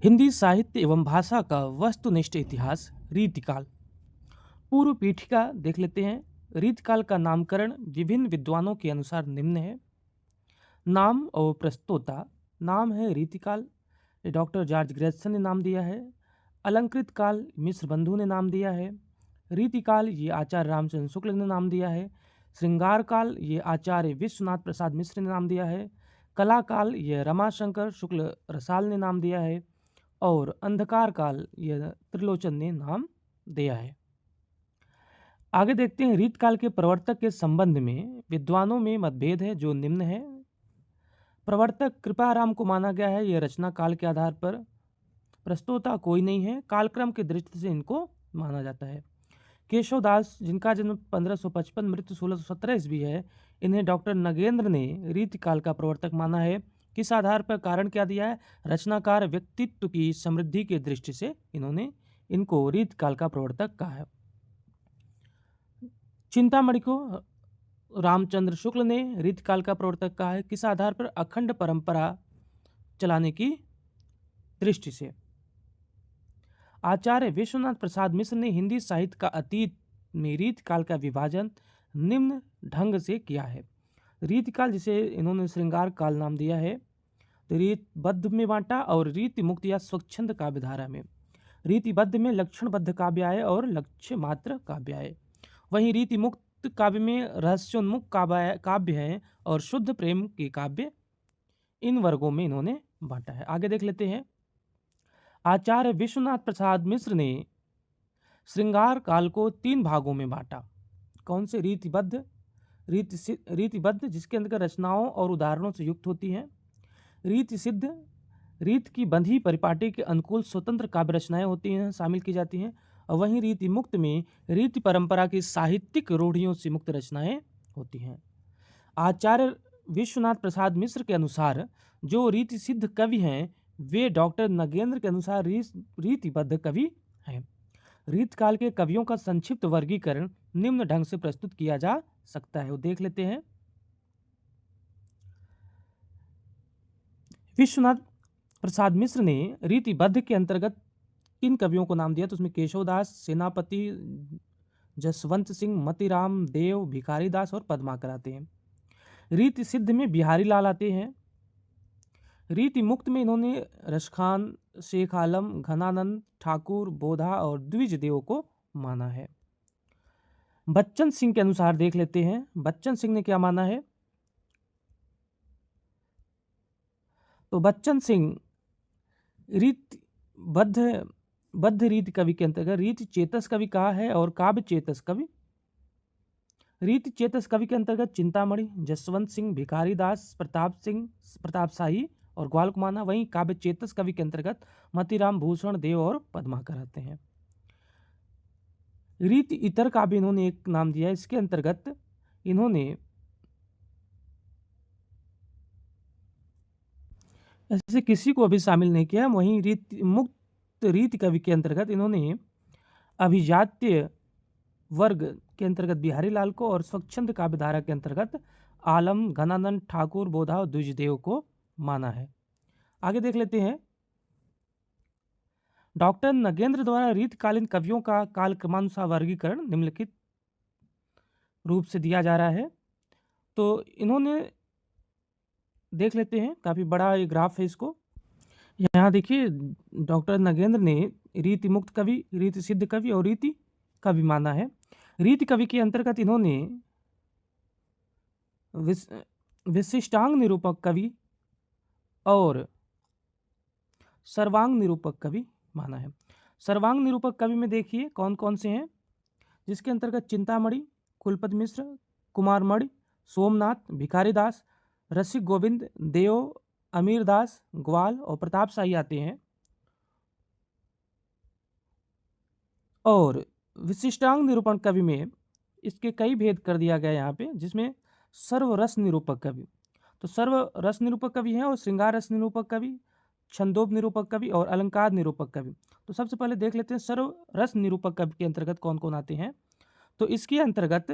हिंदी साहित्य एवं भाषा का वस्तुनिष्ठ इतिहास। रीतिकाल। पूर्व पीठिका देख लेते हैं। रीतिकाल का नामकरण विभिन्न विद्वानों के अनुसार निम्न है। नाम और प्रस्तोता। नाम है रीतिकाल, ये डॉक्टर जॉर्ज ग्रेसन ने नाम दिया है। अलंकृत काल मिश्र बंधु ने नाम दिया है। रीतिकाल ये आचार्य रामचंद्र शुक्ल ने नाम दिया है। श्रृंगार काल ये आचार्य विश्वनाथ प्रसाद मिश्र ने नाम दिया है। कला काल ये रमाशंकर शुक्ल रसाल ने नाम दिया है। और अंधकार काल यह त्रिलोचन ने नाम दिया है। आगे देखते हैं रीतकाल के प्रवर्तक के संबंध में विद्वानों में मतभेद है जो निम्न है। प्रवर्तक कृपाराम को माना गया है, यह रचना काल के आधार पर। प्रस्तोता कोई नहीं है, कालक्रम की दृष्टि से इनको माना जाता है। केशवदास जिनका जन्म 1555 मृत्यु 1617 ईस्वी है, इन्हें डॉक्टर नगेंद्र ने रीतिकाल का प्रवर्तक माना है। किस आधार पर? कारण क्या दिया है? रचनाकार व्यक्तित्व की समृद्धि की दृष्टि से इन्होंने इनको रीतकाल का प्रवर्तक कहा है। चिंतामणि को रामचंद्र शुक्ल ने रीतकाल का प्रवर्तक कहा है। किस आधार पर? अखंड परंपरा चलाने की दृष्टि से। आचार्य विश्वनाथ प्रसाद मिश्र ने हिंदी साहित्य का अतीत में रीतकाल का विभाजन निम्न ढंग से किया है। रीतकाल जिसे इन्होंने श्रृंगार काल नाम दिया है, तो रीतबद्ध में बांटा और रीति मुक्त या स्वच्छंद काव्यधारा में। रीतिबद्ध में लक्षणबद्ध काव्य आए और लक्ष्य मात्र काव्य आए। वहीं रीति मुक्त काव्य में रहस्योन्मुख काव्य हैं और शुद्ध प्रेम के काव्य। इन वर्गों में इन्होंने बांटा है। आगे देख लेते हैं। आचार्य विश्वनाथ प्रसाद मिश्र ने श्रृंगार काल को 3 भागों में बांटा। कौन से? रीतिबद्ध, रीतिबद्ध जिसके अंतर्गत रचनाओं और उदाहरणों से युक्त होती हैं। रीति सिद्ध, रीत की बंधी परिपाटी के अनुकूल स्वतंत्र काव्य रचनाएं होती हैं, शामिल की जाती हैं। और वहीं रीति मुक्त में रीति परंपरा की साहित्यिक रूढ़ियों से मुक्त रचनाएं होती हैं। आचार्य विश्वनाथ प्रसाद मिश्र के अनुसार जो रीति सिद्ध कवि हैं वे डॉक्टर नगेंद्र के अनुसार रीतिबद्ध कवि हैं। रीतकाल के कवियों का संक्षिप्त वर्गीकरण निम्न ढंग से प्रस्तुत किया जा सकता है, वो देख लेते हैं। विश्वनाथ प्रसाद मिश्र ने रीतिबद्ध के अंतर्गत 3 कवियों को नाम दिया, तो उसमें केशवदास, सेनापति जसवंत सिंह, मतीराम देव, भिखारी दास और पद्माकर आते हैं। रीति सिद्ध में बिहारी लाल आते हैं। रीति मुक्त में इन्होंने रसखान, शेख आलम, घनानंद ठाकुर, बोधा और द्विज देव को माना है। बच्चन सिंह के अनुसार देख लेते हैं, बच्चन सिंह ने क्या माना है। तो बच्चन सिंह बद्ध रीति कवि के अंतर्गत रीति चेतस कवि कहा है और काव्य चेतस कवि। रीति चेतस कवि के अंतर्गत चिंतामणि, जसवंत सिंह, भिखारी दास, प्रताप शाही और ग्वाल को माना। वहीं काव्य चेतस कवि के अंतर्गत मतीराम, भूषण देव और पद्माकर आते हैं। रीति इतर काव्य इन्होंने एक नाम दिया है, इसके अंतर्गत इन्होंने ऐसे किसी को अभी शामिल नहीं किया। वहीं रीति मुक्त रीति कवि के अंतर्गत इन्होंने अभिजात्य वर्ग के अंतर्गत बिहारी लाल को और स्वच्छंद काव्यधारा के अंतर्गत आलम, घनानंद ठाकुर, बोधा और द्विजदेव को माना है। आगे देख लेते हैं। डॉक्टर नगेंद्र द्वारा रीतकालीन कवियों का कालक्रमानुसार वर्गीकरण निम्नलिखित रूप से दिया जा रहा है। तो इन्होंने देख लेते हैं, काफ़ी बड़ा ये ग्राफ है इसको। यहाँ देखिए डॉक्टर नगेंद्र ने रीति मुक्त कवि, रीति सिद्ध कवि और रीति कवि माना है। रीति कवि के अंतर्गत इन्होंने विशिष्टांग निरूपक कवि और सर्वांग निरूपक कवि माना है। सर्वांग निरूपक कवि में देखिए कौन कौन से हैं, जिसके अंतर्गत चिंतामणि, कुलपति मिश्र, कुमारमणि, सोमनाथ, भिखारी दास, रसिक गोविंद, देव, अमीर दास, ग्वाल और प्रताप शाही आते हैं। और विशिष्टांग निरूपण कवि में इसके कई भेद कर दिया गया यहाँ पे, जिसमें सर्वरस निरूपक कवि, तो सर्वरस निरूपक कवि हैं और श्रृंगार रस निरूपक कवि, छंदोब निरूपक कवि और अलंकार निरूपक कवि। तो सबसे पहले देख लेते हैं सर्वरस निरूपक कवि के अंतर्गत कौन कौन आते हैं। तो इसके अंतर्गत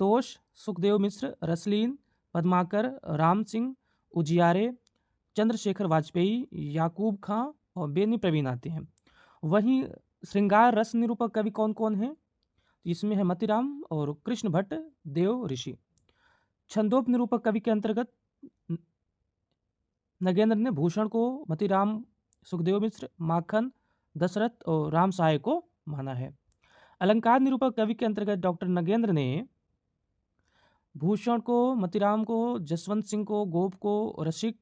तोष, सुखदेव मिश्र, रसलीन, पद्माकर, राम सिंह, उजियारे, चंद्रशेखर वाजपेयी, याकूब खां, और बेनी प्रवीण आते हैं। वहीं श्रृंगार रस निरूपक कवि कौन कौन है? इसमें है मतीराम और कृष्ण भट्ट, देव ऋषि। छंदोप निरूपक कवि के अंतर्गत नगेंद्र ने भूषण को, मतीराम सुखदेव मिश्र, माखन दशरथ और राम सहाय को माना है। अलंकार निरूपक कवि के अंतर्गत डॉक्टर नगेंद्र ने भूषण को, मतीराम को, जसवंत सिंह को, गोप को, रसिक,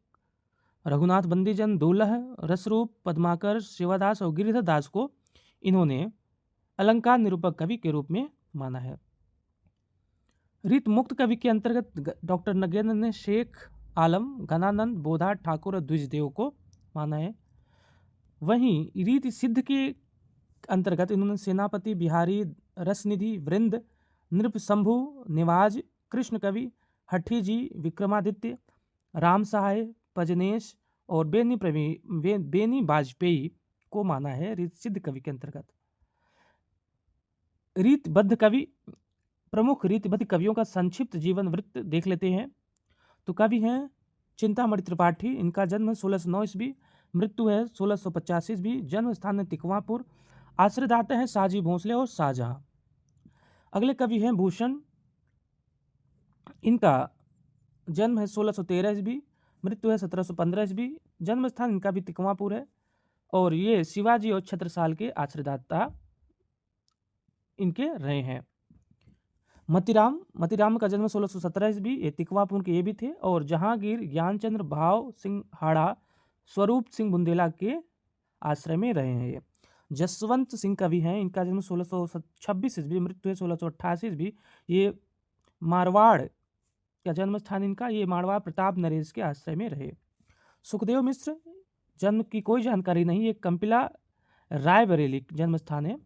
रघुनाथ बंदीजन, दुल्लह, रसरूप, पद्माकर, शिवादास और गिरिधर दास को इन्होंने अलंकार निरूपक कवि के रूप में माना है। रीत मुक्त कवि के अंतर्गत डॉक्टर नगेंद्र ने शेख आलम, घनानंद, बोधा, ठाकुर और द्विजदेव को माना है। वहीं रीत सिद्ध के अंतर्गत इन्होंने सेनापति, बिहारी, रसनिधि, वृंद, नृपशंभु, निवाज, कृष्ण कवि, हठी जी, विक्रमादित्य, राम सहाय, पजनेश और बेनी वाजपेयी को माना है रीत सिद्ध कवि के अंतर्गत। रीतबद्ध कवि, प्रमुख रीतबद्ध कवियों का संक्षिप्त जीवन वृत्त देख लेते हैं। तो कवि हैं चिंतामणि त्रिपाठी, इनका जन्म 1609 ईस्वी, मृत्यु है 1685 ईस्वी, जन्म स्थान है तिकवापुर, आश्रयदाता है साजी भोसले और शाहजहां। अगले कवि हैं भूषण, इनका जन्म है 1613 ईस्वी, मृत्यु है 1715 ईस्वी, जन्म स्थान इनका भी तिकवापुर है और ये शिवाजी और छत्रसाल के आश्रयदाता इनके रहे हैं। मतीराम का जन्म 1617 ईस्वी, ये तिकवापुर के ये भी थे और जहांगीर, ज्ञानचंद्र, भाव सिंह हाड़ा, स्वरूप सिंह बुंदेला के आश्रय में रहे हैं। ये जसवंत सिंह कवि हैं, इनका जन्म 1626 ईस्वी, मृत्यु है 1688 ईस्वी, ये मारवाड़ का जन्म स्थान इनका, ये मारवाड़ प्रताप नरेश के आश्रय में रहे। सुखदेव मिश्र, जन्म की कोई जानकारी नहीं, ये कंपिला रायबरेली जन्म स्थान है।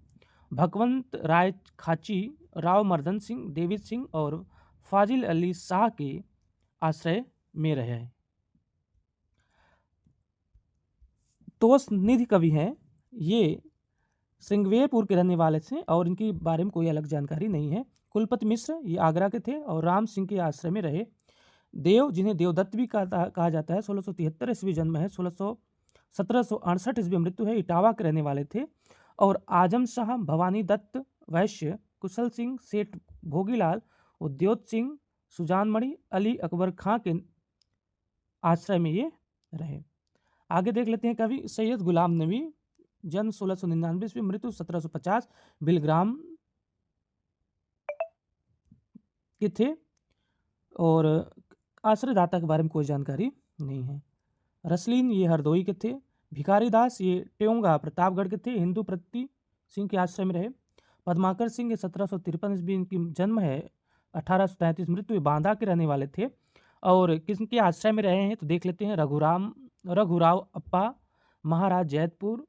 भगवंत राय खाची, राव मर्दन सिंह, देवित सिंह और फाजिल अली शाह के आश्रय में रहे हैं। तोस निधि कवि हैं, ये श्रृंगवेरपुर के रहने वाले थे और इनके बारे में कोई अलग जानकारी नहीं है। कुलपति मिश्र, ये आगरा के थे और राम सिंह के आश्रय में रहे। देव, जिन्हें देवदत्त भी कहा जाता है, 1673 ईस्वी जन्म है, 1768 ईस्वी मृत्यु है, इटावा के रहने वाले थे। और आजम शाह, भवानी दत्त वैश्य, कुशल सिंह, सेठ भोगीलाल, उद्योत सिंह, सुजानमणि, अली अकबर खां के आश्रय में ये रहे। आगे देख लेते हैं कवि सैयद गुलाम नबी, जन्म 1699 ईस्वी, मृत्यु 1750, बिलग्राम के थे और आश्रयदाता के बारे में कोई जानकारी नहीं है। रसलीन, ये हरदोई के थे। भिखारी दास, ये ट्योंगा प्रतापगढ़ के थे, हिंदू प्रति सिंह के आश्रय में रहे। पद्माकर सिंह, ये 1753 ईस्वी इनकी जन्म है, 1833 मृत्यु, बांदा के रहने वाले थे और किसके आश्रय में रहे हैं तो देख लेते हैं। रघुराव अप्पा, महाराज जैतपुर,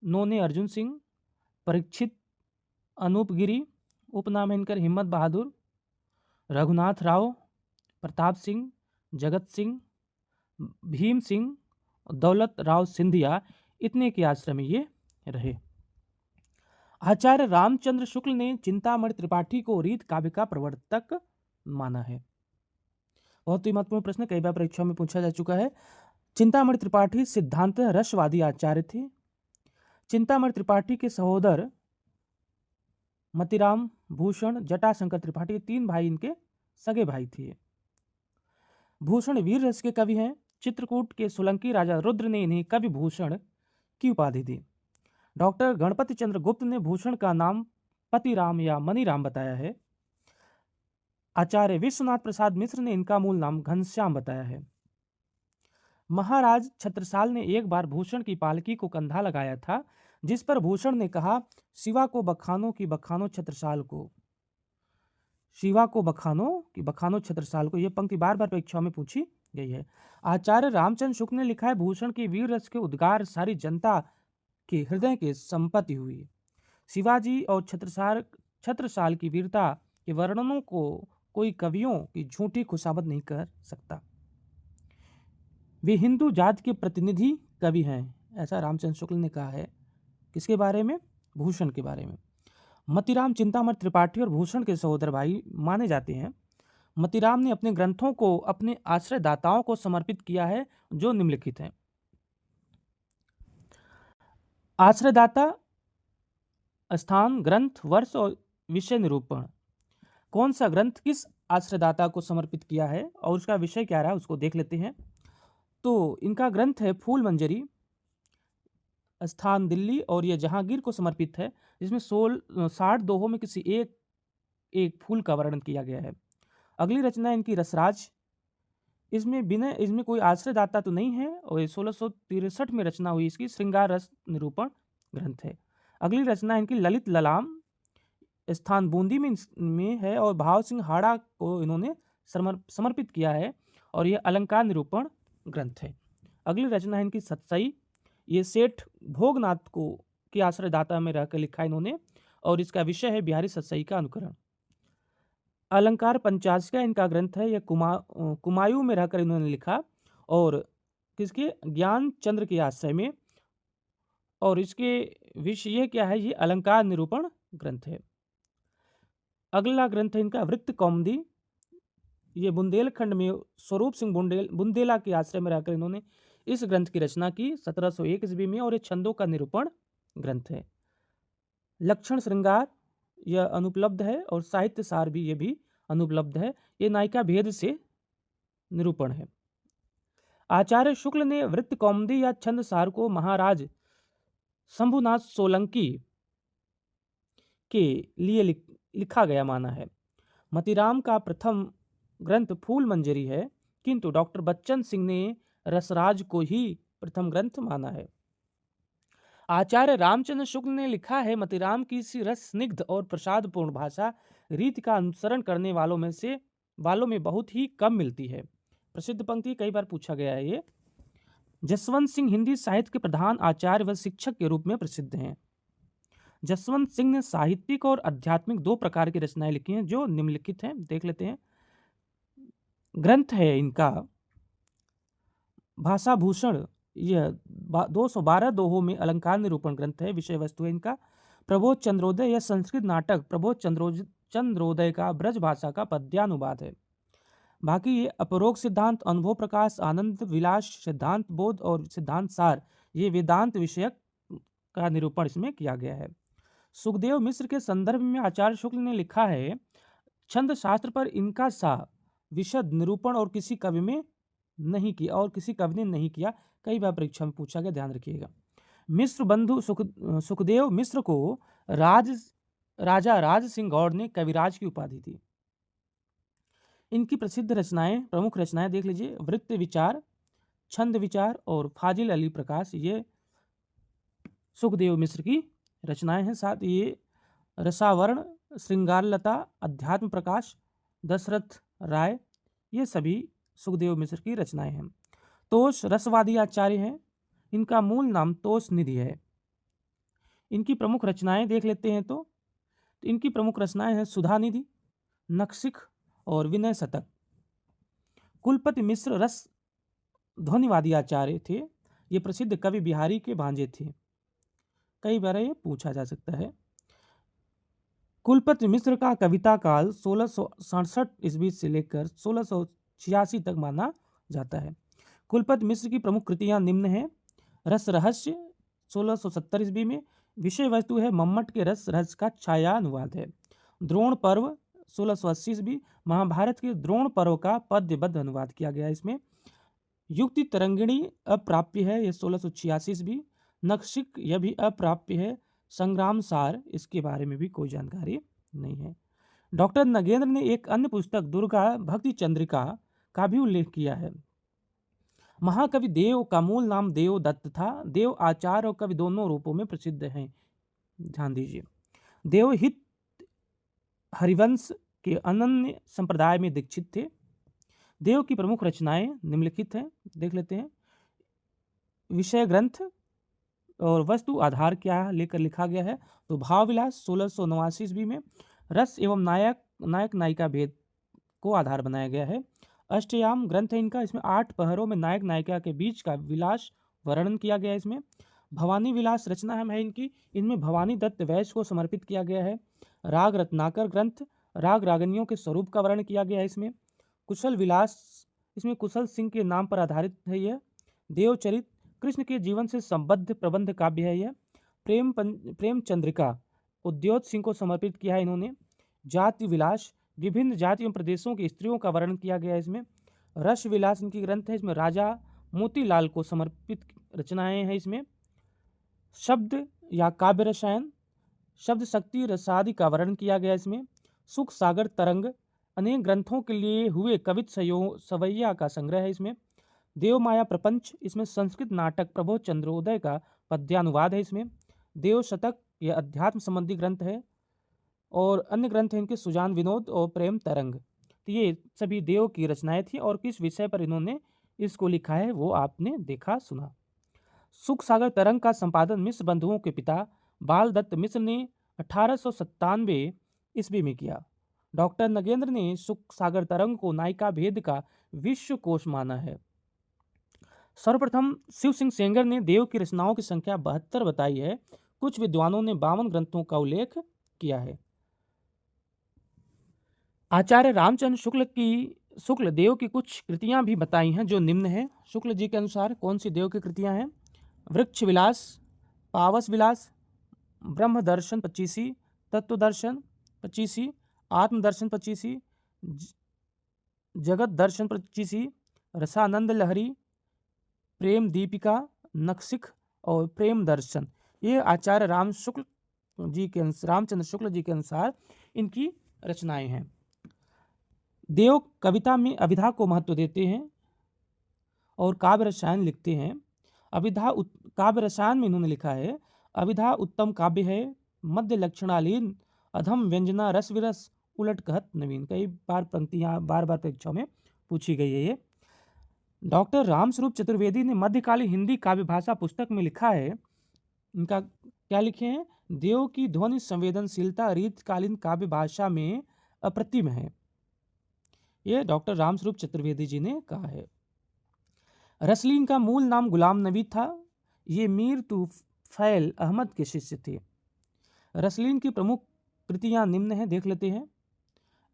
नोने अर्जुन सिंह, परीक्षित अनूप गिरी, उपनाम है इनकर हिम्मत बहादुर, रघुनाथ राव, प्रताप सिंह, जगत सिंह, भीम सिंह, दौलत राव सिंधिया, इतने के आश्रय में ये रहे। आचार्य रामचंद्र शुक्ल ने चिंतामणि त्रिपाठी को रीत काव्य का प्रवर्तक माना है। बहुत ही महत्वपूर्ण प्रश्न, कई बार परीक्षा में पूछा जा चुका है। चिंतामणि त्रिपाठी सिद्धांत रसवादी आचार्य थे। चिंतामणि त्रिपाठी के सहोदर मतीराम, भूषण, जटाशंकर त्रिपाठी, 3 भाई इनके सगे भाई थे। भूषण वीर रस के कवि हैं। चित्रकूट के सोलंकी राजा रुद्र ने इन्हें कवि भूषण की उपाधि दी। डॉक्टर गणपति चंद्र गुप्त ने भूषण का नाम पतिराम या मनीराम बताया है। आचार्य विश्वनाथ प्रसाद मिश्र ने इनका मूल नाम घनश्याम बताया है। महाराज छत्रसाल ने एक बार भूषण की पालकी को कंधा लगाया था, जिस पर भूषण ने कहा, शिवा को बखानो की बखानो छत्रसाल को, शिवा को बखानो की बखानो छत्रसाल को। यह पंक्ति बार बार परीक्षाओं में पूछी गई है। आचार्य रामचंद्र शुक्ल ने लिखा है, भूषण के वीर रस के उद्गार सारी जनता के हृदय के संपत्ति हुई। शिवाजी और छत्रसाल की वीरता के वर्णनों को कोई कवियों की झूठी खुशामद नहीं कर सकता। वे हिंदू जाति के प्रतिनिधि कवि हैं, ऐसा रामचंद्र शुक्ल ने कहा है। किसके बारे में? भूषण के बारे में। मतीराम चिंतामणि त्रिपाठी और भूषण के सहोदर भाई माने जाते हैं। मतीराम ने अपने ग्रंथों को अपने आश्रयदाताओं को समर्पित किया है, जो निम्नलिखित हैं। आश्रयदाता, स्थान, ग्रंथ, वर्ष और विषय निरूपण। कौन सा ग्रंथ किस आश्रयदाता को समर्पित किया है और उसका विषय क्या रहा उसको देख लेते हैं। तो इनका ग्रंथ है फूल मंजरी, स्थान दिल्ली, और यह जहांगीर को समर्पित है, जिसमें 60 दोहों में किसी एक एक फूल का वर्णन किया गया है। अगली रचना है इनकी रसराज। इसमें कोई आश्रयदाता तो नहीं है और 1663 में रचना हुई इसकी श्रृंगार रस निरूपण ग्रंथ है। अगली रचना इनकी ललित ललाम, स्थान बूंदी में है और भाव सिंह हाड़ा को इन्होंने समर्पित किया है और यह अलंकार निरूपण ग्रंथ है। अगली रचना है इनकी सतसई, ये सेठ भोगनाथ को के आश्रयदाता में रहकर लिखा इन्होंने और इसका विषय है बिहारी सतसई का अनुकरण। अलंकार पंचाशिका इनका ग्रंथ है, यह कुमायूं में रहकर इन्होंने लिखा और किसके, ज्ञान चंद्र के आश्रय में, और इसके विषय क्या है, ये अलंकार निरूपण ग्रंथ है। अगला ग्रंथ है इनका वृत्त कौमुदी, ये बुंदेलखंड में स्वरूप सिंह बुंदेला के आश्रय में रहकर इन्होंने इस ग्रंथ की रचना की 1701 ईस्वी में और ये छंदों का निरूपण ग्रंथ है। लक्षण श्रृंगार यह अनुपलब्ध है और साहित्य सार भी ये भी अनुपलब्ध है, ये नायिका भेद से निरूपण है। आचार्य शुक्ल ने वृत्त कौमुदी या छंद सार को महाराज शंभुनाथ सोलंकी के लिए लिखा गया माना है। मतीराम का प्रथम ग्रंथ फूल मंजरी है, किंतु डॉक्टर बच्चन सिंह ने रसराज को ही प्रथम ग्रंथ माना है। आचार्य रामचंद्र शुक्ल ने लिखा है, मतीराम की सी रस स्निग्ध और प्रसादपूर्ण भाषा रीति का अनुसरण करने वालों में बहुत ही कम मिलती है। प्रसिद्ध पंक्ति कई बार पूछा गया है ये। जसवंत सिंह हिंदी साहित्य के प्रधान आचार्य व शिक्षक के रूप में प्रसिद्ध हैं। जसवंत सिंह ने साहित्यिक और आध्यात्मिक दो प्रकार की रचनाएं लिखी हैं जो निम्नलिखित हैं, देख लेते हैं। ग्रंथ है इनका भाषा भूषण, यह 212 दोहों में अलंकार निरूपण ग्रंथ है। विषय वस्तु है इनका प्रबोध चंद्रोदय, यह संस्कृत नाटक प्रबोध चंद्रोदय का ब्रज भाषा का पद्यानुवाद है। बाकी ये अपरोक्ष सिद्धांत, अनुभव प्रकाश, आनंद विलास, सिद्धांत बोध और सिद्धांत सार, ये वेदांत विषयक का निरूपण इसमें किया गया है। सुखदेव मिश्र के संदर्भ में आचार्य शुक्ल ने लिखा है, छंद शास्त्र पर इनका सा विशद निरूपण और किसी कवि ने नहीं किया। कई बार परीक्षा में पूछा गया, ध्यान रखिएगा। मिश्र बंधु सुखदेव मिश्र को राजा राज सिंह गौड़ ने कविराज की उपाधि दी। इनकी प्रमुख रचनाएं देख लीजिए। वृत्त विचार, छंद विचार और फाजिल अली प्रकाश, ये सुखदेव मिश्र की रचनाएं हैं। साथ ये रसावरण, श्रृंगारलता, अध्यात्म प्रकाश, दशरथ राय, ये सभी सुखदेव मिश्र की रचनाएं हैं। तोष रसवादी आचार्य हैं, इनका मूल नाम तोष निधि है। इनकी प्रमुख रचनाएं देख लेते हैं तो इनकी प्रमुख रचनाएं हैं सुधा निधि, नखशिख और विनय शतक। कुलपति मिश्र रस ध्वनिवादी आचार्य थे, ये प्रसिद्ध कवि बिहारी के भांजे थे। कई बार ये पूछा जा सकता है। कुलपति मिश्र का कविता काल 1667 ईस्वी से लेकर 1686 तक माना जाता है। कुलपति मिश्र की प्रमुख कृतियां निम्न हैं। रस रहस्य 1670 ईस्वी में, विषय वस्तु है मम्मट के रस रहस्य का छाया अनुवाद है। द्रोण पर्व 1680 ईस्वी, महाभारत के द्रोण पर्व का पद्यबद्ध अनुवाद किया गया इसमें। युक्ति तरंगिणी अप्राप्य है, यह 1686 ईस्वी। नखशिख यह भी अप्राप्य है। संग्राम सार, इसके बारे में भी कोई जानकारी नहीं है। डॉक्टर नगेंद्र ने एक अन्य पुस्तक दुर्गा भक्ति चंद्रिका का भी उल्लेख किया है। महाकवि देव का मूल नाम देव दत्त था। देव आचार्य और कवि दोनों रूपों में प्रसिद्ध हैं, ध्यान दीजिए। देवहित हरिवंश के अनन्य संप्रदाय में दीक्षित थे। देव की प्रमुख रचनाएं निम्नलिखित हैं, देख लेते हैं। विषय ग्रंथ और वस्तु आधार क्या लेकर लिखा गया है, तो भावविलास 1689 ईस्वी में। रस एवं नायक नायिका भेद को आधार बनाया गया है। अष्टयाम ग्रंथ है इनका, इसमें 8 पहरों में नायक नायिका के बीच का विलास वर्णन किया गया है। इसमें भवानी विलास रचना है इनकी, इनमें भवानी दत्त वैश्य को समर्पित किया गया है। राग रत्नाकर ग्रंथ, राग रागनियों के स्वरूप का वर्णन किया गया है इसमें। कुशल विलास, इसमें कुशल सिंह के नाम पर आधारित है यह। देवचरित, कृष्ण के जीवन से संबद्ध प्रबंध काव्य है यह। प्रेम चंद्रिका उद्योत सिंह को समर्पित किया है इन्होंने। जाति विलास, विभिन्न जाति एवं प्रदेशों की स्त्रियों का वर्णन किया गया है इसमें। रस विलास इनकी ग्रंथ है, इसमें राजा मोतीलाल को समर्पित रचनाएं हैं इसमें। शब्द या काव्य रसायन, शब्द शक्ति रसादि का वर्णन किया गया इसमें। सुख सागर तरंग, अनेक ग्रंथों के लिए हुए कवित सवैया का संग्रह है इसमें। देवमाया प्रपंच, इसमें संस्कृत नाटक प्रबोध चंद्रोदय का पद्यानुवाद है इसमें। देव शतक, यह अध्यात्म संबंधी ग्रंथ है। और अन्य ग्रंथ हैं इनके सुजान विनोद और प्रेम तरंग। तो ये सभी देव की रचनाएं थी और किस विषय पर इन्होंने इसको लिखा है वो आपने देखा सुना। सुख सागर तरंग का संपादन मिश्र बंधुओं के पिता बाल दत्त मिश्र ने 1897 ईस्वी में किया। डॉक्टर नगेंद्र ने सुख सागर तरंग को नायिका भेद का विश्व कोश माना है। सर्वप्रथम शिव सिंह सेंगर ने देव की रचनाओं की संख्या 72 बताई है। कुछ विद्वानों ने 52 ग्रंथों का उल्लेख किया है। आचार्य रामचंद्र शुक्ल देव की कुछ कृतियां भी बताई हैं जो निम्न है। शुक्ल जी के अनुसार कौन सी देव की कृतियां हैं? वृक्ष विलास, पावस विलास, ब्रह्म दर्शन 25, तत्व दर्शन 25, आत्मदर्शन 25, जगत दर्शन 25, रसानंद लहरी, प्रेम दीपिका, नक्सिक और प्रेम दर्शन। ये आचार्य रामचंद्र शुक्ल जी के अनुसार इनकी रचनाएं हैं। देव कविता में अभिधा को महत्व देते हैं और काव्य रसायन लिखते हैं। काव्य रसायन में इन्होंने लिखा है, अभिधा उत्तम काव्य है, मध्य लक्षणालीन, अधम व्यंजना रस विरस, उलट कहत नवीन। कई बार पंक्तियां बार परीक्षाओं में पूछी गई है ये। डॉक्टर रामस्वरूप चतुर्वेदी ने मध्यकालीन हिंदी काव्य भाषा पुस्तक में लिखा है, इनका क्या लिखे हैं? देव की ध्वनि संवेदनशीलता रीतकालीन काव्य भाषा में अप्रतिम है। ये डॉक्टर रामस्वरूप चतुर्वेदी जी ने कहा है। रसलीन का मूल नाम गुलाम नबी था। ये मीर तुफैल अहमद के शिष्य थे। रसलीन की प्रमुख कृतियां निम्न हैं, देख लेते हैं।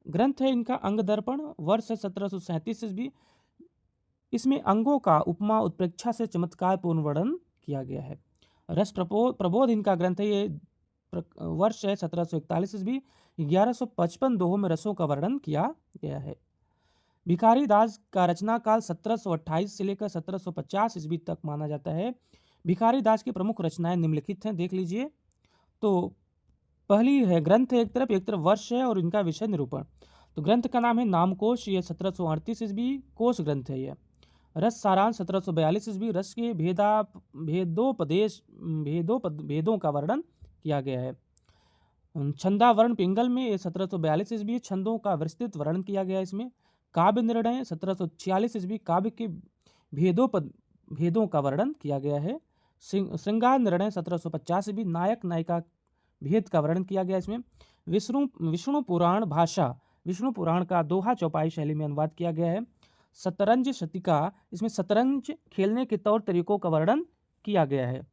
ग्रंथ है इनका अंग दर्पण, वर्ष 1737 ईस्वी। इसमें अंगों का उपमा उत्प्रेक्षा से चमत्कार पूर्ण वर्णन किया गया है। रस प्रबोध इनका ग्रंथ है, ये वर्ष है 1741 ईस्वी। 1155 दोहों में रसों का वर्णन किया गया है। भिखारी दास का रचना काल 1728 से लेकर 1750 ईस्वी तक माना जाता है। भिखारी दास की प्रमुख रचनाएं निम्नलिखित हैं, देख लीजिए। तो पहली है ग्रंथ है, एक तरफ वर्ष है और इनका विषय निरूपण। तो ग्रंथ का नाम है नामकोश, ये 1738 ईस्वी कोश ग्रंथ है यह। रस सारांश 1742 ईस्वी। रस के भेदों का वर्णन किया गया है। छंदावर्ण पिंगल में ये 1742 ईस्वी छंदों का विस्तृत वर्णन किया गया है इसमें। काव्य निर्णय 1746 ईस्वी काव्य के भेदों का वर्णन किया गया है। श्रृंगार निर्णय 1750 ईस्वी नायक नायिका भेद का वर्णन किया गया इसमें। विष्णु पुराण भाषा, विष्णु पुराण का दोहा चौपाई शैली में अनुवाद किया गया है। शतरंज शतिका, इसमें शतरंज खेलने के तौर तरीकों का वर्णन किया गया है।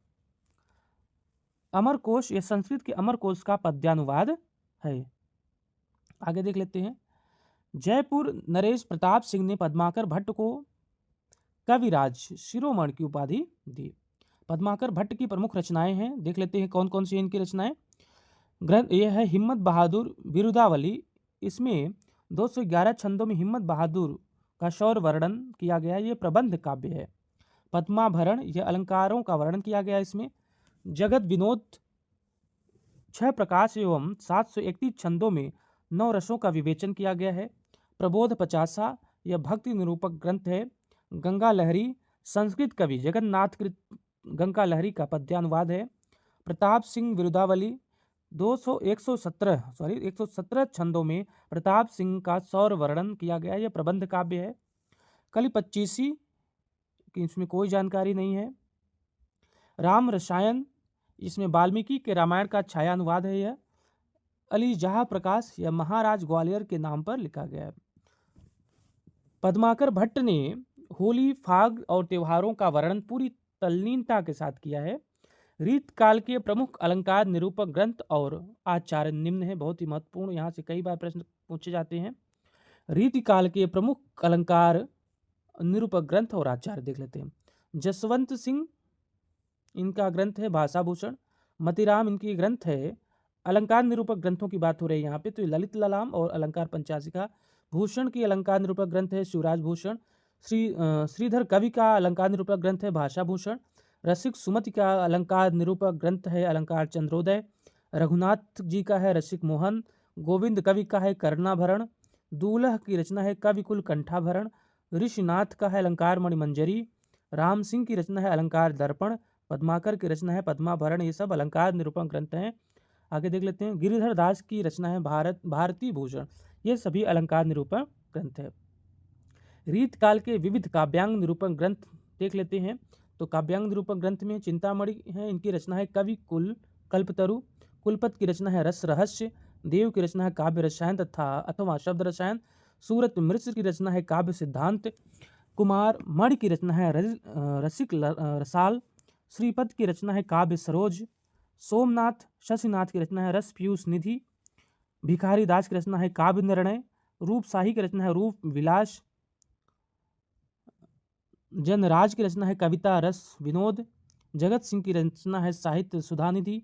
अमरकोश, यह संस्कृत के अमरकोश का पद्यानुवाद है। आगे देख लेते हैं। जयपुर नरेश प्रताप सिंह ने पद्माकर भट्ट को कविराज शिरोमणि की उपाधि दी। पद्माकर भट्ट की प्रमुख रचनाएं हैं, देख लेते हैं कौन कौन सी इनकी रचनाएं। ग्रंथ यह है हिम्मत बहादुर बिरुदावली। इसमें 211 छंदों में हिम्मत बहादुर का शौर्य वर्णन किया गया है, ये प्रबंध काव्य है। पद्माभरण, यह अलंकारों का वर्णन किया गया है इसमें। जगत विनोद 6 प्रकाश एवं 731 छंदों में 9 रसों का विवेचन किया गया है। प्रबोध 50, यह भक्ति निरूपक ग्रंथ है। गंगा लहरी, संस्कृत कवि जगन्नाथ कृत गंगा लहरी का पद्यानुवाद है। प्रताप सिंह बिरुदावली 117 छंदों में प्रताप सिंह का सौर वर्णन किया गया, यह प्रबंध काव्य है। कली 25 की इसमें कोई जानकारी नहीं है। राम रसायन, इसमें वाल्मीकि के रामायण का छायानुवाद है यह। अली जहाँ प्रकाश, यह महाराज ग्वालियर के नाम पर लिखा गया है। पद्माकर भट्ट ने होली फाग और त्योहारों का वर्णन पूरी तल्लीनता के साथ किया है। रीत काल के प्रमुख अलंकार निरूपक ग्रंथ और आचार्य निम्न है, बहुत ही महत्वपूर्ण, यहाँ से कई बार प्रश्न पूछे जाते हैं। रीति काल के प्रमुख अलंकार निरूपक ग्रंथ और आचार्य देख लेते हैं। जसवंत सिंह, इनका ग्रंथ है भाषाभूषण। मतीराम इनकी ग्रंथ है। अलंकार निरूपक ग्रंथों की बात हो रही है यहाँ पे, तो ललित ललाम और अलंकार पंचाशिका। भूषण की अलंकार निरूपक ग्रंथ है शिवराज भूषण। श्रीधर कवि का अलंकार निरूपक ग्रंथ है भाषा भूषण। रसिक सुमति का अलंकार निरूपक ग्रंथ है अलंकार चंद्रोदय। रघुनाथ जी का है रसिक मोहन। गोविंद कवि का है कर्णाभरण। दूल्ह की रचना है कविकुल कंठाभरण। ऋषिनाथ का है अलंकार मणिमंजरी। राम सिंह की रचना है अलंकार दर्पण। पद्माकर की रचना है पद्माभरण। ये सब अलंकार निरूपक ग्रंथ हैं। आगे देख लेते हैं, गिरिधर दास की रचना है भारती भूषण। ये सभी अलंकार निरूपक ग्रंथ है। रीत काल के विविध काव्यांग निरूपक ग्रंथ देख लेते हैं। तो काव्यांग निरूपक ग्रंथ में चिंतामणि है, इनकी रचना है कवि कुल कल्पतरु। कुलपत की रचना है रस रहस्य। देव की रचना है काव्य रसायन तथा अथवा शब्द रसायन। सूरत मिश्र की रचना है काव्य सिद्धांत। कुमार मणि की रचना है रसिक रसाल। श्रीपद की रचना है काव्य सरोज। सोमनाथ शशिनाथ की रचना है रस पीयूष निधि। भिखारी दास की रचना है काव्य निर्णय। रूप शाही की रचना है रूप विलास। जनराज की रचना है कविता रस विनोद। जगत सिंह की रचना है साहित्य सुधानिधि।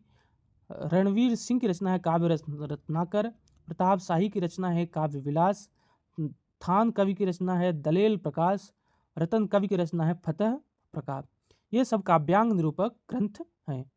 रणवीर सिंह की रचना है काव्य रत्नाकर। प्रताप शाही की रचना है काव्य विलास। थान कवि की रचना है दलेल प्रकाश। रतन कवि की रचना है फतह प्रकाश। ये सब काव्यांग निरूपक ग्रंथ हैं।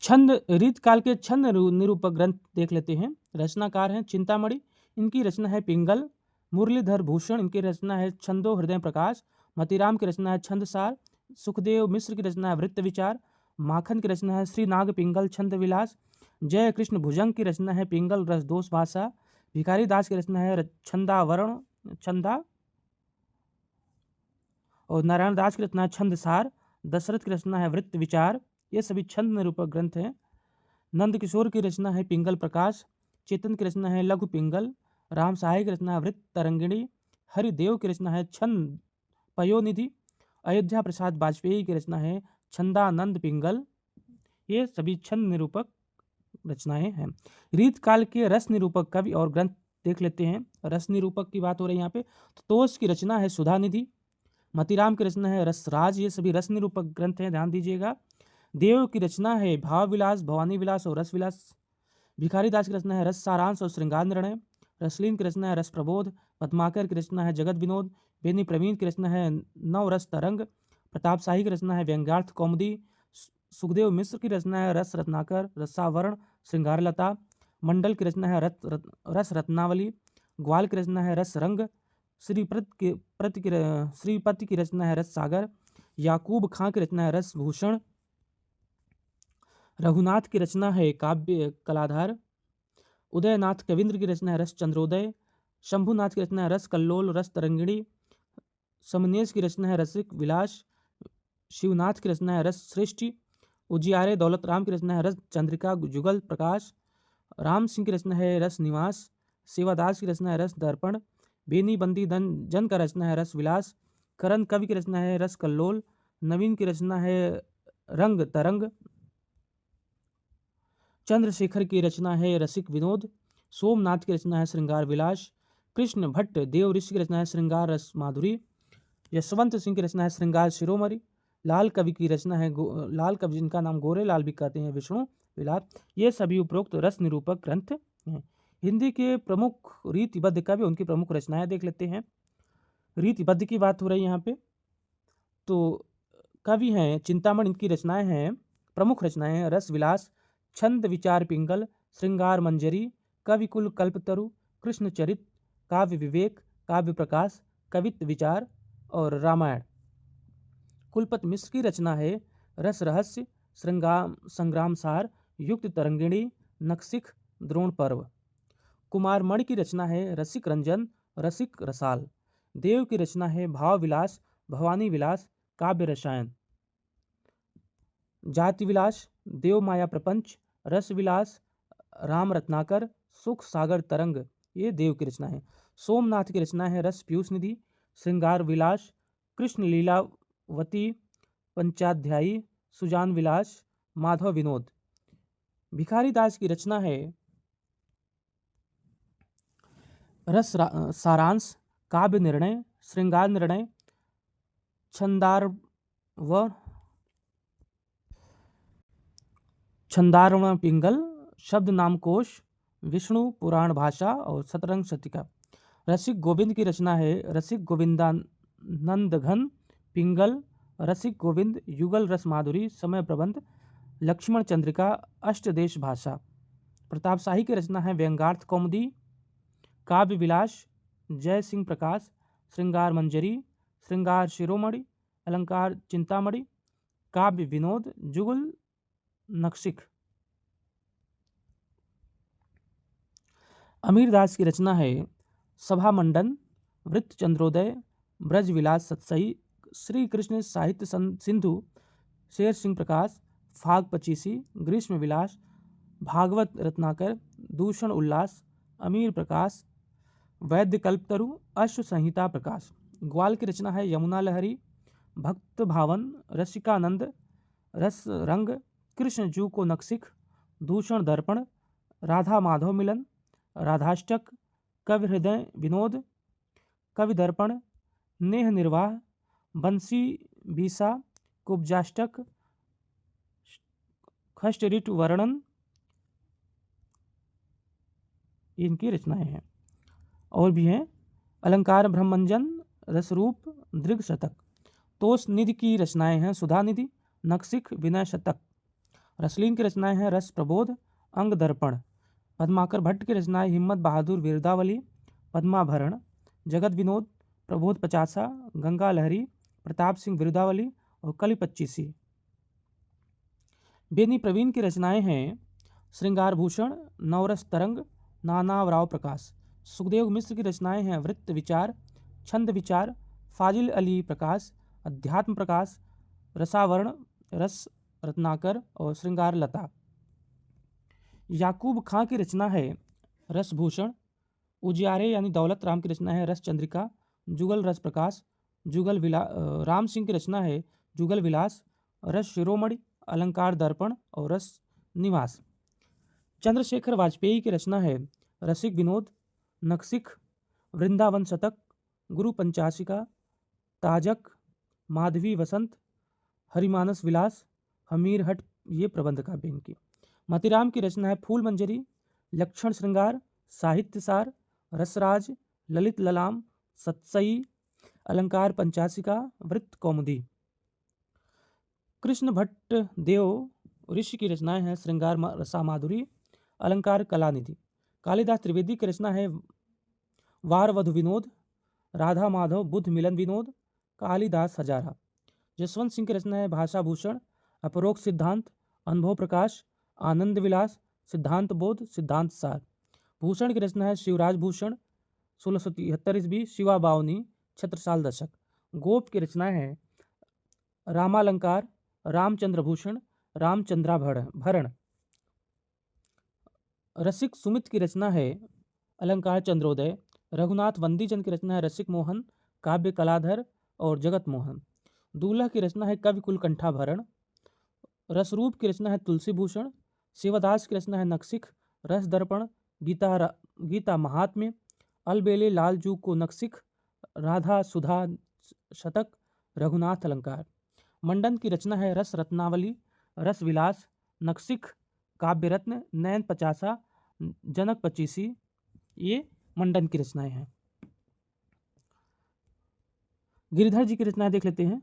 छंद रीतकाल के छंद निरूपक ग्रंथ देख लेते हैं। रचनाकार हैं चिंतामणि, इनकी रचना है पिंगल। मुरलीधर भूषण, इनकी रचना है छंदो हृदय प्रकाश। मतीराम की रचना है छंदसार। सुखदेव मिश्र की रचना है वृत्त विचार। माखन की रचना है श्री नाग पिंगल छंद विलास। जय कृष्ण भुजंग की रचना है पिंगल रस दोष भाषा। भिखारी दास की रचना है छंदावरण छंदा। और नारायण दास की रचना है छंदसार। दशरथ की रचना है वृत्त विचार। ये सभी छंद निरूपक ग्रंथ हैं। नंद किशोर की रचना है पिंगल प्रकाश। चेतन की रचना है लघु पिंगल। राम सहाय की रचना है वृत्त तरंगिणी। हरिदेव की रचना है छंद पयोनिधि। अयोध्या प्रसाद वाजपेयी की रचना है छंदानंद पिंगल। ये सभी छंद निरूपक रचनाएं हैं। रीत काल के रस निरूपक कवि और ग्रंथ देख लेते हैं। रस निरूपक की बात हो रही है यहाँ पे, तो तोष की रचना है सुधानिधि। मतीराम की रचना है रसराज। ये सभी रस निरूपक ग्रंथ हैं, ध्यान दीजिएगा। देव की रचना है भाव विलास भवानी विलास और रस विलास। भिखारी दास की रचना है रस सारांश और श्रृंगार निर्णय। रसलीन की रचना है रस प्रबोध। पद्माकर की रचना है जगत विनोद। बेनी प्रवीण की रचना है नव रस तरंग। प्रताप शाही की रचना है व्यंग्यार्थ कौमुदी। सुखदेव मिश्र की रचना है रस रत्नाकर रसावरण श्रृंगारलता। मंडल की रचना है रस रत्नावली। ग्वाल की रचना है रस रंग। श्रीपति की रचना है रस सागर। याकूब खां की रचना है रस भूषण। रघुनाथ की रचना है काव्य कलाधार। उदयनाथ कविंद्र की रचना है रस चंद्रोदय। शंभुनाथ की रचना है रस कल्लोल रस तरंगिणी। समनेश की रचना है रसिक विलास। शिवनाथ की रचना है रस सृष्टि। उजियारे दौलत राम की रचना है रस चंद्रिका जुगल प्रकाश। राम सिंह की रचना है रस निवास। सेवादास की रचना है रस दर्पण। बेनी बंदी जन का रचना है रस विलास। करण कवि की रचना है रस कल्लोल। नवीन की रचना है रंग तरंग। चंद्रशेखर की रचना है रसिक विनोद। सोमनाथ की रचना है श्रृंगार विलास। कृष्ण भट्ट देव ऋषि की रचना है श्रृंगार रस माधुरी। यशवंत सिंह की रचना है श्रृंगार शिरोमणि। लाल कवि की रचना है लाल कवि जिनका नाम गोरे लाल भी कहते हैं विष्णु विलाप। ये सभी उपरोक्त रस निरूपक ग्रंथ हैं। हिंदी के प्रमुख रीतिबद्ध कवि उनकी प्रमुख रचनाएं देख लेते हैं। रीतिबद्ध की बात हो रही है यहाँ पे, तो कवि हैं चिंतामणि, इनकी रचनाएं हैं प्रमुख रचनाएं हैं रस विलास, छंद विचार पिंगल, श्रृंगार मंजरी, कविकुल कल्पतरु, कृष्ण चरित, काव्य विवेक, काव्य प्रकाश, कवित्व विचार और रामायण। कुलपत मिश्र की रचना है रस रहस्य, संग्राम सार, युक्त तरंगिणी, नक्सिख, द्रोण पर्व। कुमार मणि की रचना है रसिक रंजन, रसिक रसाल। देव की रचना है भाव विलास, भवानी विलास, काव्य रसायन। जाति विलास, देव माया प्रपंच, रस विलास, राम रत्नाकर, सुख सागर तरंग, ये देव की रचना है। सोमनाथ की रचना है रस पीयूष निधि, श्रृंगार विलास, कृष्ण लीलावती, पंचाध्यायी, सुजान विलास, माधव विनोद। भिखारी दास की रचना है रस सारांश, काव्य निर्णय, श्रृंगार निर्णय, छंदारव छंदारवण पिंगल, शब्द नामकोश, विष्णु पुराण भाषा और शतरंग शतिका। रसिक गोविंद की रचना है रसिक गोविंदानंद घन, पिंगल, रसिक गोविंद, युगल रस माधुरी, समय प्रबंध, लक्ष्मण चंद्रिका, अष्टदेश भाषा। प्रताप शाही की रचना है व्यंगार्थ कौमुदी, काव्य विलास, जय सिंह प्रकाश, श्रृंगार मंजरी, श्रृंगार शिरोमणि, अलंकार चिंतामणि, काव्य विनोद, जुगल नक्शिक। अमीर दास की रचना है सभा मंडन, वृत्त चंद्रोदय, ब्रज विलास सत्सई, श्री कृष्ण साहित्य सिंधु, शेर सिंह प्रकाश, फाग पचीसी, ग्रीष्म विलास, भागवत रत्नाकर, दूषण उल्लास, अमीर प्रकाश, वैद्य कल्पतरु, अश्व संहिता प्रकाश। ग्वाल की रचना है यमुना लहरी, भक्त भावन, रसिकानंद, रस रंग, कृष्ण जू को नक्सिक, दूषण दर्पण, राधा माधव मिलन, राधाष्टक, कवि हृदय विनोद, कवि दर्पण, नेह निर्वाह, बंसी बीसा, कुब्जाष्टक, खष्टऋतु वर्णन, इनकी रचनाएं हैं। और भी हैं अलंकार ब्रह्मंजन, रसरूप, दृग शतक। तोष निधि की रचनाएं हैं सुधा निधि, नक्सिक, विनय शतक। रसलीन की रचनाएं हैं रस प्रबोध, अंग दर्पण। पद्माकर भट्ट की रचनाएं हिम्मत बहादुर वीरदावली, पद्माभरण, जगत विनोद, प्रबोध पचासा, गंगा लहरी, प्रताप सिंह वीरदावली और कली पच्चीसी। बेनी प्रवीण की रचनाएं हैं श्रृंगार भूषण, नवरस तरंग, नानाव राव प्रकाश। सुखदेव मिश्र की रचनाएं हैं वृत्त विचार, छंद विचार, फाजिल अली प्रकाश, अध्यात्म प्रकाश, रसावरण, रस रत्नाकर और श्रृंगार लता। याकूब खां की रचना है रसभूषण। उजियारे यानी दौलत राम की रचना है रस चंद्रिका, जुगल रस प्रकाश, जुगल राम सिंह की रचना है जुगल विलास, रस शिरोमणि, अलंकार दर्पण और रस निवास। चंद्रशेखर वाजपेयी की रचना है रसिक विनोद, नक्सिक, वृंदावन शतक, गुरु पंचाशिका, ताजक, माधवी वसंत, हरिमानस विलास, हमीर हट, ये प्रबंध काव्य इनकी। मतिराम की रचना है फूल मंजरी, लक्षण श्रृंगार, साहित्य सार, रसराज, ललित ललाम, सत्सई, अलंकार पंचाशिका, वृत्त कौमुदी। कृष्ण भट्ट देव ऋषि की रचनाएं हैं श्रृंगार रसा माधुरी, अलंकार कलानिधि। कालिदास त्रिवेदी की रचना है वार वधु विनोद, राधा माधव बुद्ध मिलन विनोद, कालिदास हजारा। जसवंत सिंह की रचना है भाषा भूषण, अपरोक्ष सिद्धांत, अनुभव प्रकाश, आनंद विलास, सिद्धांत बोध, सिद्धांत सार। भूषण की रचना है शिवराज भूषण, 1673 ईस्वी, शिवा बावनी, छत्रसाल दशक। गोप की रचना है रामालंकार, रामचंद्र भूषण, रामचंद्राभरण। रसिक सुमित की रचना है अलंकार चंद्रोदय। रघुनाथ वंदीचंद की रचना है रसिक मोहन, काव्य कलाधर और जगत मोहन। दूल्हा की रचना है कवि कुलकंठाभरण। रसरूप की रचना है तुलसी भूषण। शिवदास की रचना है नक्सिक, रस दर्पण, गीता महात्म्य, अलबेले लालजू को नक्सिक, राधा सुधा शतक, रघुनाथ अलंकार। मंडन की रचना है रस रत्नावली, रस विलास, नक्सिक, काव्य रत्न, नयन पचासा, जनक पचीसी। ये मंडन की रचनाएं हैं। गिरिधर जी की रचनाएं देख लेते हैं।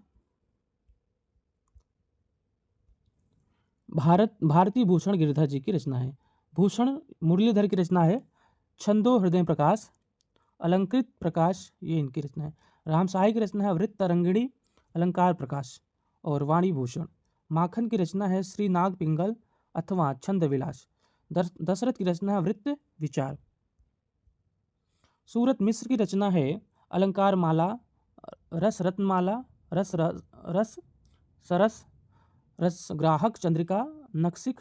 भारती भूषण गिरिधर जी की रचना है। भूषण मुरलीधर की रचना है छंदो हृदय प्रकाश, अलंकृत प्रकाश, ये इनकी रचना है। रामशाही की रचना है वृत्त तरंगिणी, अलंकार प्रकाश और वाणी भूषण। माखन की रचना है श्री नाग पिंगल अथवा छंद विलास। दशरथ की रचना है वृत्त विचार। सूरत मिश्र की रचना है अलंकार माला, रस रत्नमाला, रस सरस, रस ग्राहक चंद्रिका, नक्सिक,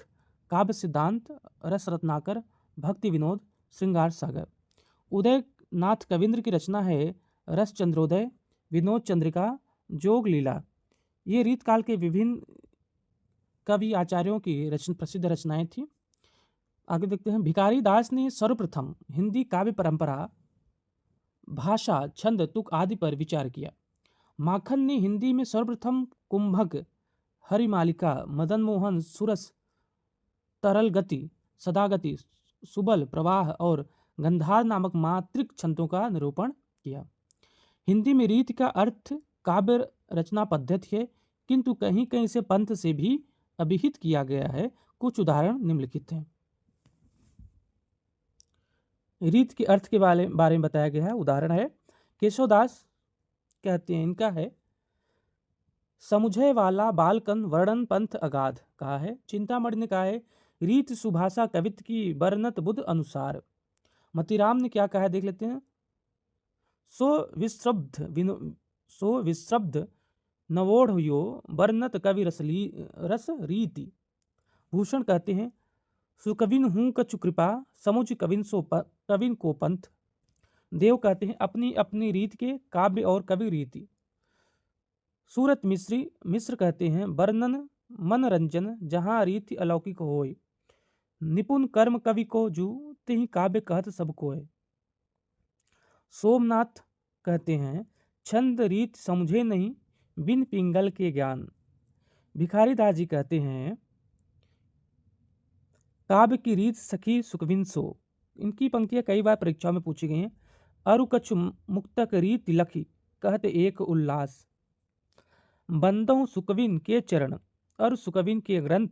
काव्य सिद्धांत, रस रत्नाकर, भक्ति विनोद, श्रृंगार सागर। उदय नाथ कविंद्र की रचना है रस चंद्रोदय, विनोद चंद्रिका, जोग लीला। ये रीतकाल के विभिन्न कवि आचार्यों की प्रसिद्ध रचनाएं थी। आगे देखते हैं। भिखारी दास ने सर्वप्रथम हिंदी काव्य परंपरा, भाषा, छंद, तुक आदि पर विचार किया। माखन ने हिंदी में सर्वप्रथम कुंभक, हरिमालिका, मदन मोहन, सुरस, तरल गति, सदागति, सुबल, प्रवाह और गंधार नामक मात्रिक छंदों का निरूपण किया। हिंदी में रीत का अर्थ काव्य रचना पद्धति है, किंतु कहीं कहीं से पंथ से भी अभिहित किया गया है। कुछ उदाहरण निम्नलिखित हैं। रीत के अर्थ के बारे में बताया गया है। उदाहरण है, केशवदास कहते हैं, इनका है, समुझे वाला बालकन वर्णन पंथ अगाध कहा है। चिंतामणि ने कहा है, रीत सुभाषा कवित की वर्णत बुध अनुसार। मतीराम ने क्या कहा है, देख लेते हैं। सो विश्रब्ध नवोढ़यो वर्णत कवि रस रीति। भूषण कहते हैं, सुकविन हूँ कछु कृपा समुझ कविन को पंथ। देव कहते हैं, अपनी अपनी रीत के काव्य और कवि रीति। सूरत मिश्र कहते हैं, वर्णन मनरंजन जहाँ रीति अलौकिक होय। निपुण कर्म कवि को जू तिहि काव्य कहत सब कोय। सोमनाथ कहते हैं, छंद रीत समझे नहीं बिन पिंगल के ज्ञान। भिखारी दास जी कहते हैं, काव्य की रीत सखी सुकविन सो। इनकी पंक्तियां कई बार परीक्षाओं में पूछी गई हैं। अरु कछु मुक्तक रीत लखी कहते एक उल्लास। बंदों सुकविन के चरण और सुकविन के ग्रंथ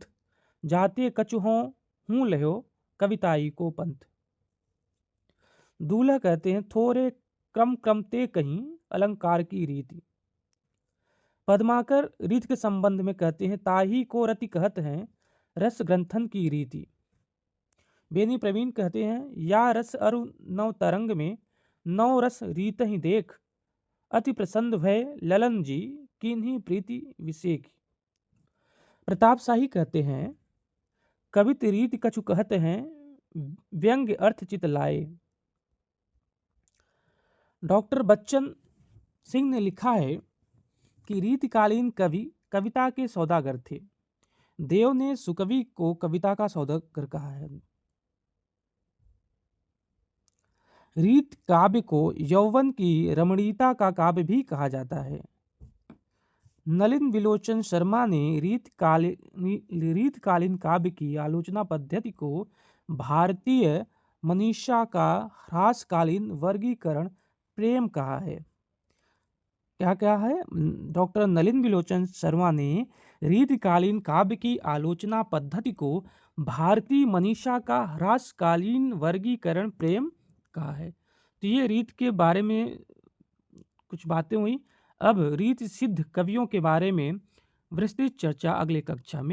जाते कछु हों हूँ लहो कविताई को पंथ। दूल्हा कहते हैं, थोड़े क्रम क्रमते कहीं अलंकार की रीति। पद्माकर रीत के संबंध में कहते हैं, ताही को रति कहत हैं रस ग्रंथन की रीति। बेनी प्रवीण कहते हैं, या रस अरु नव तरंग में नौ रस रीत ही देख अति प्रसन्न भय ललन जी किन्हीं प्रीति विषेक। प्रताप शाही कहते हैं, कवित रीति कछु कहते हैं व्यंग्य अर्थ चित लाए। डॉक्टर बच्चन सिंह ने लिखा है कि रीतिकालीन कवि कविता के सौदागर थे। देव ने सुकवि को कविता का सौदागर कहा है। रीत काव्य को यौवन की रमणीयता का काव्य भी कहा जाता है। नलिन विलोचन शर्मा ने रीतकालीन काव्य की आलोचना पद्धति को भारतीय मनीषा का ह्रासकालीन वर्गीकरण प्रेम कहा है। क्या कहा है? डॉक्टर नलिन विलोचन शर्मा ने रीतकालीन काव्य की आलोचना पद्धति को भारतीय मनीषा का ह्रासकालीन वर्गीकरण प्रेम कहा है। तो ये रीत के बारे में कुछ बातें हुई। अब रीत सिद्ध कवियों के बारे में विस्तृत चर्चा अगले कक्षा में